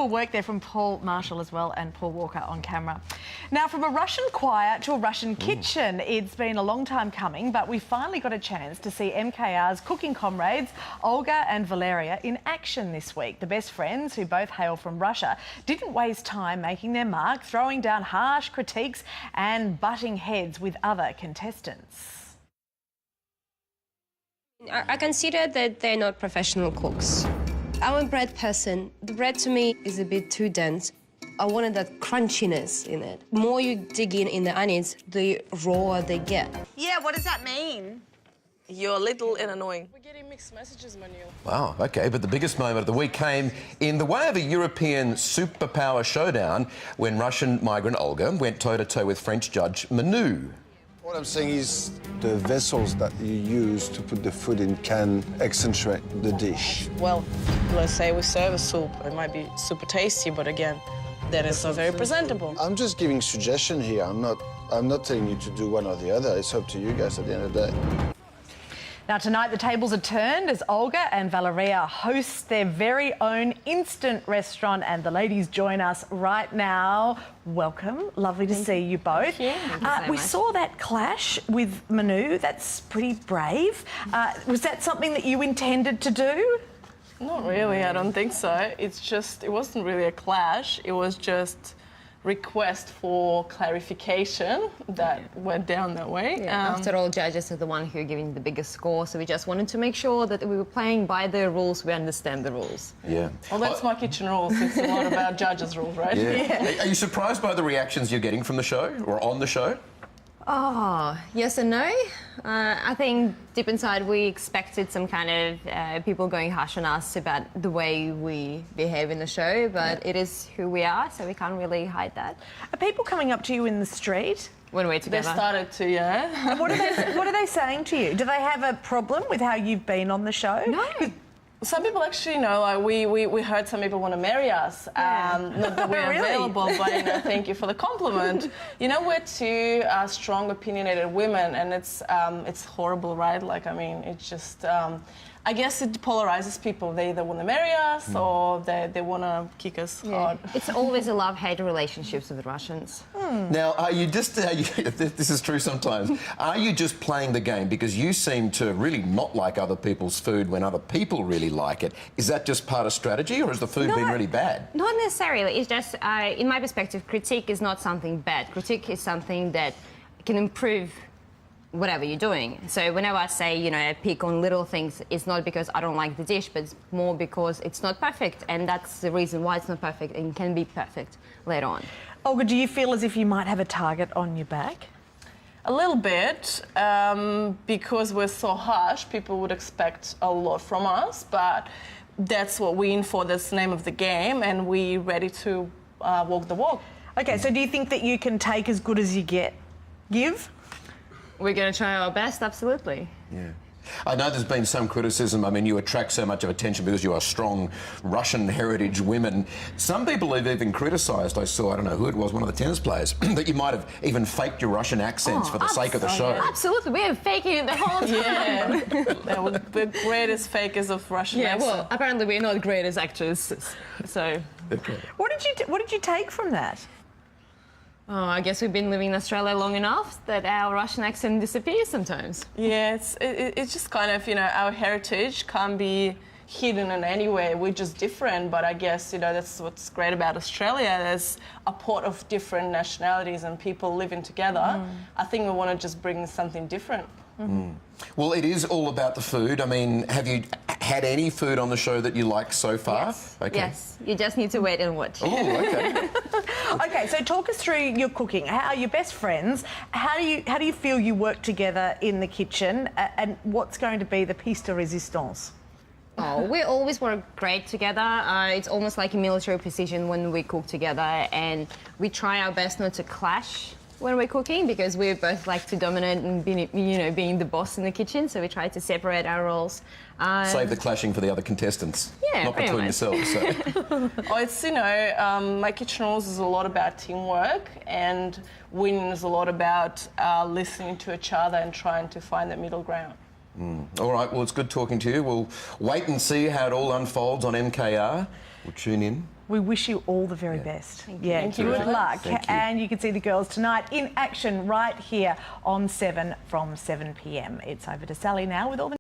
Work there from Paul Marshall as well and Paul Walker on camera. Now, from a Russian choir to a Russian kitchen, it's been a long time coming, but we finally got a chance to see MKR's cooking comrades Olga and Valeria in action this week. The best friends, who both hail from Russia, didn't waste time making their mark, throwing down harsh critiques and butting heads with other contestants. I consider that they're not professional cooks. I'm a bread person. The bread to me is a bit too dense. I wanted that crunchiness in it. The more you dig in the onions, the rawer they get. Yeah, what does that mean? You're little and annoying. We're getting mixed messages, Manuel. Wow, OK, but the biggest moment of the week came in the way of a European superpower showdown when Russian migrant Olga went toe-to-toe with French judge Manu. What I'm saying is the vessels that you use to put the food in can accentuate the dish. Well, let's say we serve a soup. It might be super tasty, but again, that is not very presentable. I'm just giving suggestion here. I'm not telling you to do one or the other. It's up to you guys at the end of the day. Now, tonight the tables are turned as Olga and Valeria host their very own instant restaurant, and the ladies join us right now. Welcome. Lovely to see you both. We saw that clash with Manu. That's pretty brave. Was that something that you intended to do? Not really, I don't think so. It wasn't really a clash. It was just request for clarification that went down that way. After all, judges are the one who are giving the biggest score, so we just wanted to make sure that we were playing by the rules, we understand the rules. Yeah. Well, that's my kitchen rules. It's a lot about judges' rules, right? Yeah. Are you surprised by the reactions you're getting from the show or on the show? Oh, yes and no. I think deep inside we expected some kind of people going harsh on us about the way we behave in the show, but it is who we are, so we can't really hide that. Are people coming up to you in the street? When we're They together. started to, yeah. What are they saying to you? Do they have a problem with how you've been on the show? No. Some people actually know, like we heard some people want to marry us. Not that we're Really? available, but thank you for the compliment. We're two strong, opinionated women, and it's horrible, right? Like, I mean, it's just, I guess it polarizes people. They either want to marry us or they want to kick us hard. It's always a love-hate relationships with the Russians. Now, are you just, this is true sometimes, are you just playing the game because you seem to really not like other people's food when other people really like it? Is that just part of strategy, or has the food been really bad? Not necessarily. It's just, in my perspective, critique is not something bad. Critique is something that can improve whatever you're doing. So whenever I say, I pick on little things, it's not because I don't like the dish, but it's more because it's not perfect, and that's the reason why it's not perfect and can be perfect later on. Olga, do you feel as if you might have a target on your back? A little bit, because we're so harsh, people would expect a lot from us, but that's what we're in for, that's the name of the game, and we're ready to walk the walk. Okay, so do you think that you can take as good as you give? We're going to try our best, absolutely. Yeah. I know there's been some criticism. I mean, you attract so much of attention because you are strong Russian heritage women. Some people have even criticised, I saw, I don't know who it was, one of the tennis players, that you might have even faked your Russian accents for the sake of the show. Absolutely, we are faking it the whole time. Yeah, we're the greatest fakers of Russian accent. Well, apparently we're not great as actors, so... Okay. What did you take from that? Oh, I guess we've been living in Australia long enough that our Russian accent disappears sometimes. Yeah, it's just kind of, our heritage can't be hidden in any way. We're just different, but I guess, that's what's great about Australia. There's a pot of different nationalities and people living together. I think we want to just bring something different. Well, it is all about the food. I mean, have you had any food on the show that you like so far? Yes. Okay. Yes, you just need to wait and watch. Oh, okay. Okay, so talk us through your cooking. How are your best friends? How do you feel you work together in the kitchen, and what's going to be the piece de resistance? Oh, we always work great together. It's almost like a military precision when we cook together, and we try our best not to clash when we're cooking because we both like to dominate and being the boss in the kitchen, so we try to separate our roles. Save the clashing for the other contestants. Yeah, not between yourselves. So. Oh, it's, my kitchen rules is a lot about teamwork, and winning is a lot about listening to each other and trying to find that middle ground. All right, well, it's good talking to you. We'll wait and see how it all unfolds on MKR. We'll tune in. We wish you all the very best. Yeah, Thank you. good luck. Thank you. And you can see the girls tonight in action right here on 7 from 7 p.m. It's over to Sally now with all the